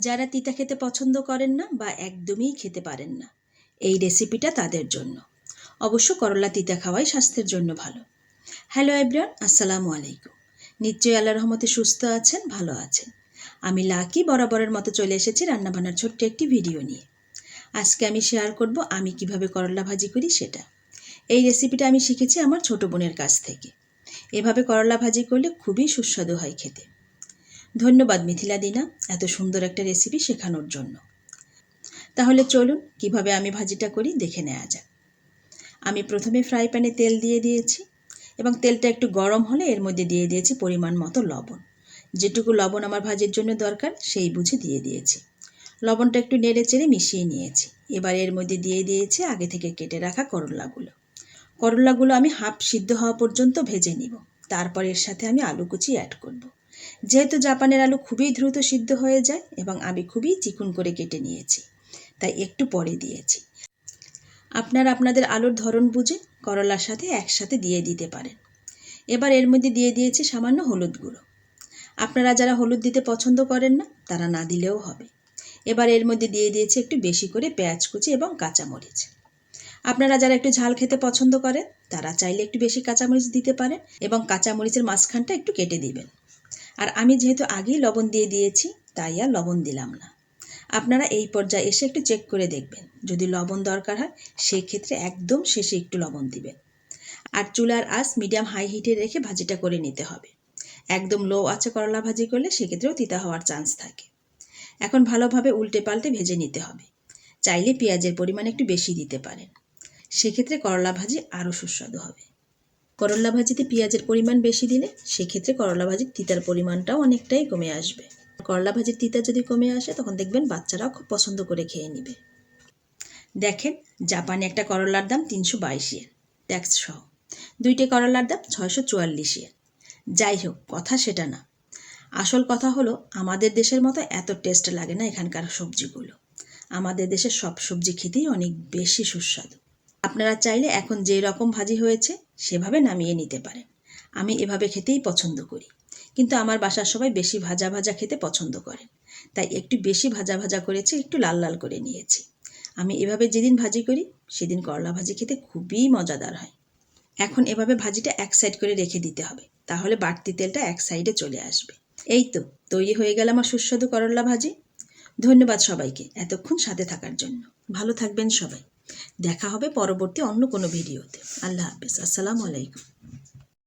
যারা তিতা খেতে পছন্দ করেন না বা একদমই খেতে পারেন না, এই রেসিপিটা তাদের জন্য। অবশ্য করলা তিতা খাওয়াই স্বাস্থ্যের জন্য ভালো। হ্যালো এভরিওয়ান, আসসালামু আলাইকুম। নিশ্চয়ই আল্লাহর রহমতে সুস্থ আছেন, ভালো আছেন। আমি লাকি বরাবরের মতো চলে এসেছি রান্নাবান্নার ছোট্ট একটি ভিডিও নিয়ে। আজকে আমি শেয়ার করব আমি কিভাবে করলা ভাজি করি সেটা। এই রেসিপিটা আমি শিখেছি আমার ছোট বোনের কাছ থেকে। এভাবে করলা ভাজি করলে খুবই সুস্বাদু হয় খেতে। ধন্যবাদ মিথিলা দিনা এত সুন্দর একটা রেসিপি শেখানোর জন্য। তাহলে চলুন কিভাবে আমি ভাজিটা করি দেখে নেওয়া যাক। আমি প্রথমে ফ্রাই প্যানে তেল দিয়ে দিয়েছি এবং তেলটা একটু গরম হলে এর মধ্যে দিয়ে দিয়েছি পরিমাণ মতো লবণ। যেটুকু লবণ আমার ভাজির জন্য দরকার সেই বুঝে দিয়ে দিয়েছি। লবণটা একটু নেড়ে চেড়ে মিশিয়ে নিয়েছি। এবার এর মধ্যে দিয়ে দিয়েছি আগে থেকে কেটে রাখা করলাগুলো। করলাগুলো আমি হাফ সিদ্ধ হওয়া পর্যন্ত ভেজে নিব। তারপর এর সাথে আমি আলু কুচি অ্যাড করব। যেহেতু জাপানের আলু খুবই দ্রুত সিদ্ধ হয়ে যায় এবং আমি খুবই চিকন করে কেটে নিয়েছি, তাই একটু পরে দিয়েছি। আপনারা আপনাদের আলুর ধরন বুঝে করলার সাথে একসাথে দিয়ে দিতে পারেন। এবার এর মধ্যে দিয়ে দিয়েছি সামান্য হলুদ গুঁড়ো। আপনারা যারা হলুদ দিতে পছন্দ করেন না তারা না দিলেও হবে। এবার এর মধ্যে দিয়ে দিয়েছি একটু বেশি করে পেঁয়াজ কুচি এবং কাঁচামরিচ। আপনারা যারা একটু ঝাল খেতে পছন্দ করেন তারা চাইলে একটু বেশি কাঁচামরিচ দিতে পারেন এবং কাঁচামরিচের মাঝখানটা একটু কেটে দিবেন। আর আমি যেহেতু আগেই লবণ দিয়ে দিয়েছি তাই আর লবণ দিলাম না। আপনারা এই পর্যায়ে এসে একটু চেক করে দেখবেন, যদি লবণ দরকার হয় সেই ক্ষেত্রে একদম শেষে একটু লবণ দিবেন। আর চুলার আঁচ মিডিয়াম হাই হিটে রেখে ভাজিটা করে নিতে হবে। একদম লো আঁচে করলা ভাজি করলে সেক্ষেত্রেও তিতা হওয়ার চান্স থাকে। এখন ভালোভাবে উল্টে পাল্টে ভেজে নিতে হবে। চাইলে পেঁয়াজের পরিমাণ একটু বেশি দিতে পারেন, সেক্ষেত্রে করলা ভাজি আরও সুস্বাদু হবে। করলা ভাজিতে পেঁয়াজের পরিমাণ বেশি দিলে সেক্ষেত্রে করলা ভাজির তিতার পরিমাণটাও অনেকটাই কমে আসবে। করলা ভাজির তিতা যদি কমে আসে তখন দেখবেন বাচ্চারাও খুব পছন্দ করে খেয়ে নেবে। দেখেন, জাপানে একটা করলার দাম 322 ইয়েন ট্যাক্স সহ। 2টে করলার দাম 644 ইয়েন। যাই হোক, কথা সেটা না। আসল কথা হলো আমাদের দেশের মতো এত টেস্ট লাগে না এখানকার সবজিগুলো। আমাদের দেশের সব সবজি খেতেই অনেক বেশি সুস্বাদু। আপনারা চাইলে এখন যে রকম ভাজি হয়েছে সেভাবে নামিয়ে নিতে পারেন। আমি এভাবে খেতেই পছন্দ করি, কিন্তু আমার বাসার সবাই বেশি ভাজা ভাজা খেতে পছন্দ করেন, তাই একটু বেশি ভাজা ভাজা করেছি, একটু লাল লাল করে নিয়েছি। আমি এভাবে যেদিন ভাজি করি সেদিন করলা ভাজি খেতে খুবই মজাদার হয়। এখন এভাবে ভাজিটা এক সাইড করে রেখে দিতে হবে, তাহলে বাড়তি তেলটা এক সাইডে চলে আসবে। এই তো তৈরি হয়ে গেল আমার সুস্বাদু করলা ভাজি। ধন্যবাদ সবাইকে এতক্ষণ সাথে থাকার জন্য। ভালো থাকবেন সবাই। দেখা হবে পরবর্তী অন্য কোনো ভিডিওতে। আল্লাহ হাফেজ। আসসালামু আলাইকুম।